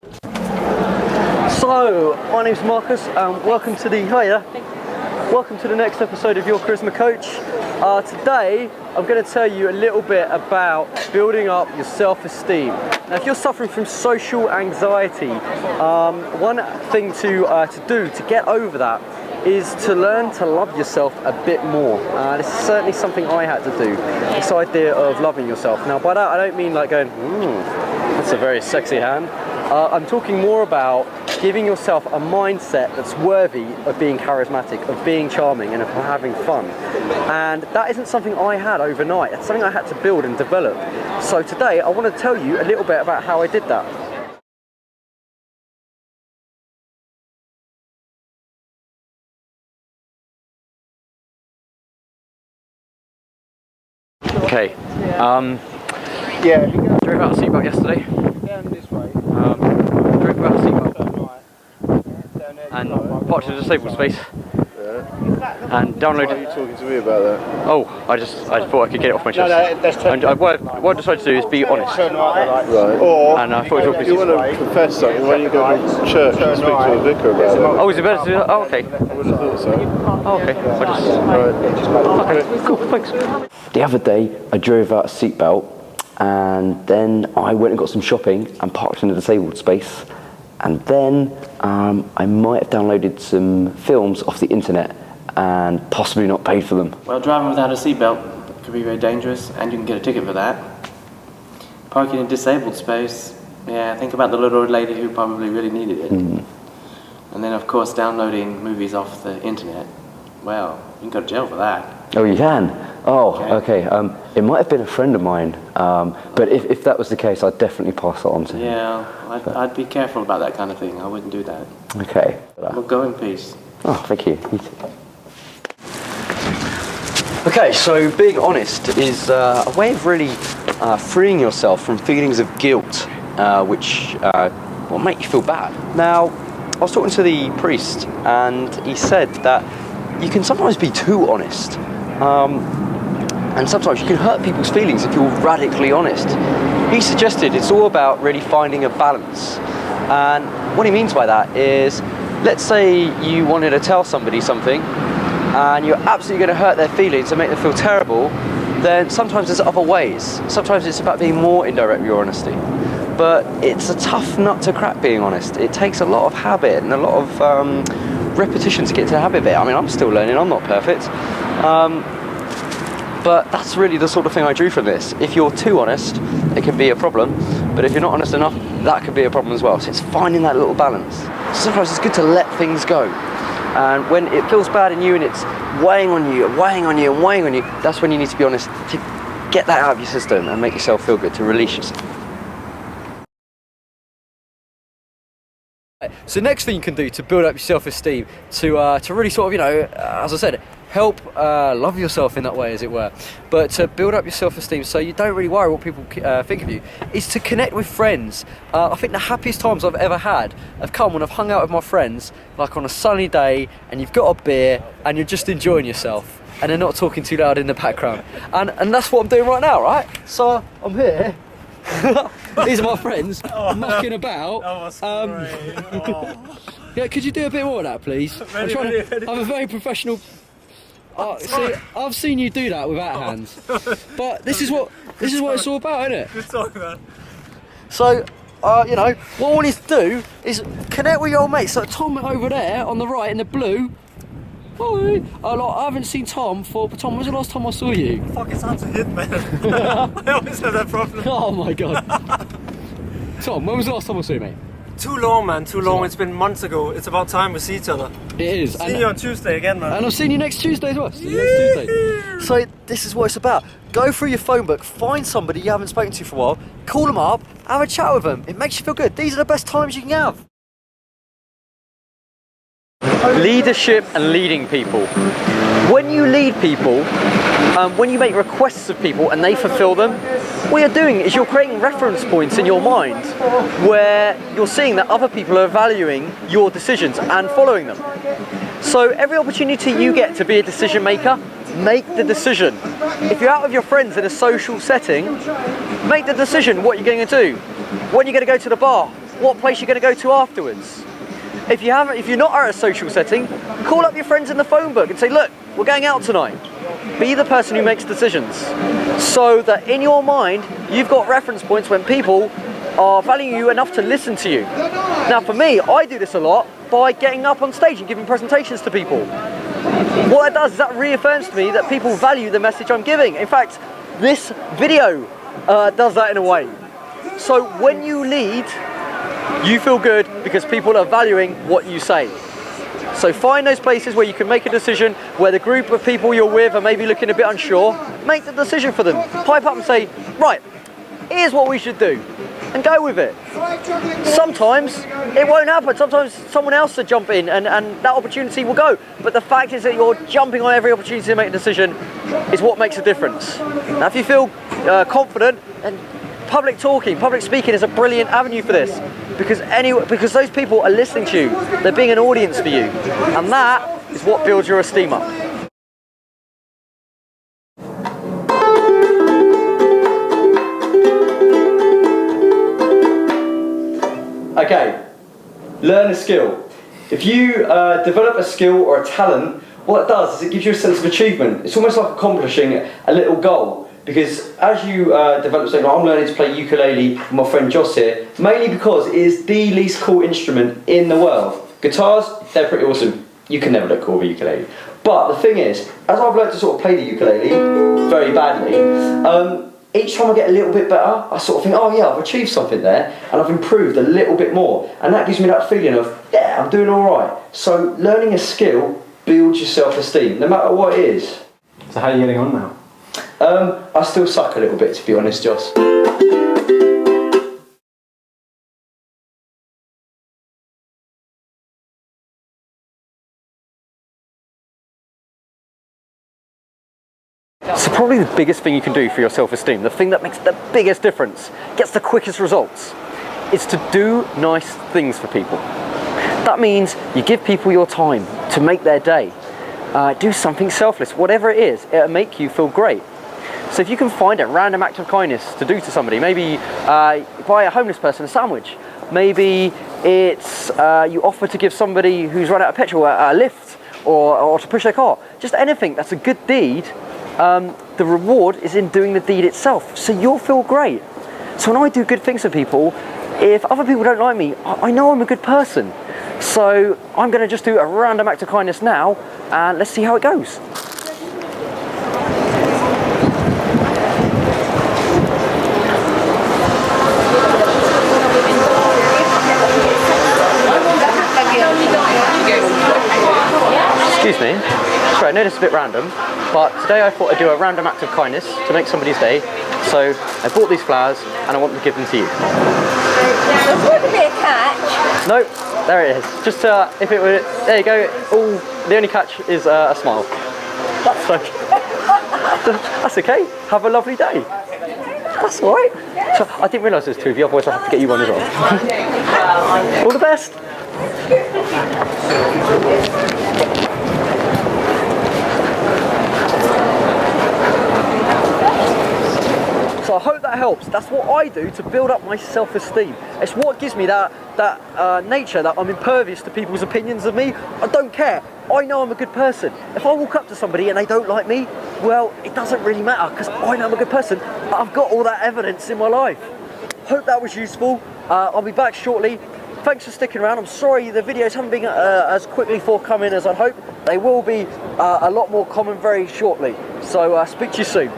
So, my name's Marcus and welcome to the next episode of Your Charisma Coach. Today I'm going to tell you a little bit about building up your self-esteem. Now if you're suffering from social anxiety, one thing to do to get over that is to learn to love yourself a bit more. This is certainly something I had to do, this idea of loving yourself. Now by that I don't mean like going, that's a very sexy hand. I'm talking more about giving yourself a mindset that's worthy of being charismatic, of being charming, and of having fun. And that isn't something I had overnight. It's something I had to build and develop. So today I want to tell you a little bit about how I did that. Okay. Drove out a seatbelt yesterday. This way. Drove out a seatbelt and parked in a disabled space. And downloaded. Why are you talking to me about that? Oh, I thought I could get it off my chest. And what I decided to do is be honest. Right. And I thought If you want to confess something, why don't you go to church and speak to a vicar about it? Oh, is it better to do that? Oh, okay. I would have thought so. Oh, okay. Okay, cool, thanks. The other day, I drove out a seatbelt and then I went and got some shopping and parked in a disabled space. And then I might have downloaded some films off the internet and possibly not paid for them. Well, driving without a seatbelt could be very dangerous, and you can get a ticket for that. Parking in a disabled space, yeah, think about the little old lady who probably really needed it. And then, of course, downloading movies off the internet. Well, you can go to jail for that. Oh, you can? Oh, okay. It might have been a friend of mine, but if that was the case, I'd definitely pass that on to him. Yeah, I'd be careful about that kind of thing. I wouldn't do that. Okay. Well, go in peace. Oh, thank you. You too. Okay, so being honest is a way of really freeing yourself from feelings of guilt, which will make you feel bad. Now, I was talking to the priest, and he said that you can sometimes be too honest. And sometimes you can hurt people's feelings if you're radically honest. He suggested it's all about really finding a balance. And what he means by that is, let's say you wanted to tell somebody something and you're absolutely going to hurt their feelings and make them feel terrible, then sometimes there's other ways. Sometimes it's about being more indirect with your honesty. But it's a tough nut to crack, being honest. It takes a lot of habit and a lot of repetition to get to the habit of it. I mean, I'm still learning, I'm not perfect. But that's really the sort of thing I drew from this. If you're too honest, it can be a problem, but if you're not honest enough, that could be a problem as well. So it's finding that little balance. Sometimes it's good to let things go. And when it feels bad in you and it's weighing on you, that's when you need to be honest, to get that out of your system and make yourself feel good, to release yourself. So next thing you can do to build up your self-esteem, to really sort of, as I said, help love yourself in that way, as it were, but to build up your self-esteem so you don't really worry what people think of you, is to connect with friends. I think the happiest times I've ever had have come when I've hung out with my friends, like on a sunny day, and you've got a beer and you're just enjoying yourself and they're not talking too loud in the background, and that's what I'm doing right now, right? So I'm here. These are my friends mucking about. Yeah, could you do a bit more of that, please? I'm a very professional. See, I've seen you do that without hands, but this is what it's all about, isn't it? Good talk, man. So, what I want you to do is connect with your old mates. So Tom over there on the right in the blue. Hi. I haven't seen Tom for. Tom, when was the last time I saw you? Fuck, it's hard to hit, man. I always have that problem. Oh my god. Tom, when was the last time I saw you, mate? Too long, man. Too long. It's been months ago. It's about time we see each other. It is. See you on Tuesday again, man. And I'll see you next Tuesday as well. See you next Tuesday. So this is what it's about. Go through your phone book, find somebody you haven't spoken to for a while, call them up, have a chat with them. It makes you feel good. These are the best times you can have. Leadership and leading people. When you lead people, when you make requests of people and they fulfill them, what you're doing is you're creating reference points in your mind where you're seeing that other people are valuing your decisions and following them. So every opportunity you get to be a decision maker, make the decision. If you're out with your friends in a social setting, make the decision what you're going to do. When you're going to go to the bar, what place you're going to go to afterwards. If you're not at a social setting, call up your friends in the phone book and say, look, we're going out tonight. Be the person who makes decisions, so that in your mind, you've got reference points when people are valuing you enough to listen to you. Now for me, I do this a lot by getting up on stage and giving presentations to people. What that does is that reaffirms to me that people value the message I'm giving. In fact, this video does that in a way. So when you lead, you feel good because people are valuing what you say. So find those places where you can make a decision, where the group of people you're with are maybe looking a bit unsure. Make the decision for them. Pipe up and say, right, here's what we should do, and go with it. Sometimes it won't happen. Sometimes someone else will jump in and that opportunity will go. But the fact is that you're jumping on every opportunity to make a decision is what makes a difference. Now if you feel confident, and public talking, public speaking is a brilliant avenue for this, because those people are listening to you. They're being an audience for you. And that is what builds your esteem up. Okay, learn a skill. If you develop a skill or a talent, what it does is it gives you a sense of achievement. It's almost like accomplishing a little goal. Because as you develop, say, I'm learning to play ukulele with my friend Joss here, mainly because it is the least cool instrument in the world. Guitars, they're pretty awesome. You can never look cool with a ukulele. But the thing is, as I've learned to sort of play the ukulele very badly, each time I get a little bit better, I sort of think, oh yeah, I've achieved something there, and I've improved a little bit more. And that gives me that feeling of, yeah, I'm doing all right. So learning a skill builds your self-esteem, no matter what it is. So how are you getting on now? I still suck a little bit, to be honest, Joss. So probably the biggest thing you can do for your self-esteem, the thing that makes the biggest difference, gets the quickest results, is to do nice things for people. That means you give people your time to make their day. Do something selfless, whatever it is, it'll make you feel great. So if you can find a random act of kindness to do to somebody, maybe buy a homeless person a sandwich, maybe it's you offer to give somebody who's run out of petrol a lift, or to push their car, just anything that's a good deed, the reward is in doing the deed itself, so you'll feel great. So when I do good things for people, if other people don't like me, I know I'm a good person. So I'm going to just do a random act of kindness now, and let's see how it goes. Excuse me. Sorry, I know this is a bit random, but today I thought I'd do a random act of kindness to make somebody's day. So I bought these flowers and I want to give them to you. There's going to be a catch. Nope, there it is. Just if it were, there you go. The only catch is a smile. That's okay. That's okay. Have a lovely day. That's all right. So I didn't realise there's two of you, otherwise I'll have to get you one as well. All the best. So I hope that helps. That's what I do to build up my self-esteem. It's what gives me that nature that I'm impervious to people's opinions of me. I don't care. I know I'm a good person. If I walk up to somebody and they don't like me, well, it doesn't really matter because I know I'm a good person. I've got all that evidence in my life. Hope that was useful. I'll be back shortly. Thanks for sticking around. I'm sorry the videos haven't been as quickly forthcoming as I'd hoped. They will be a lot more common very shortly. So speak to you soon.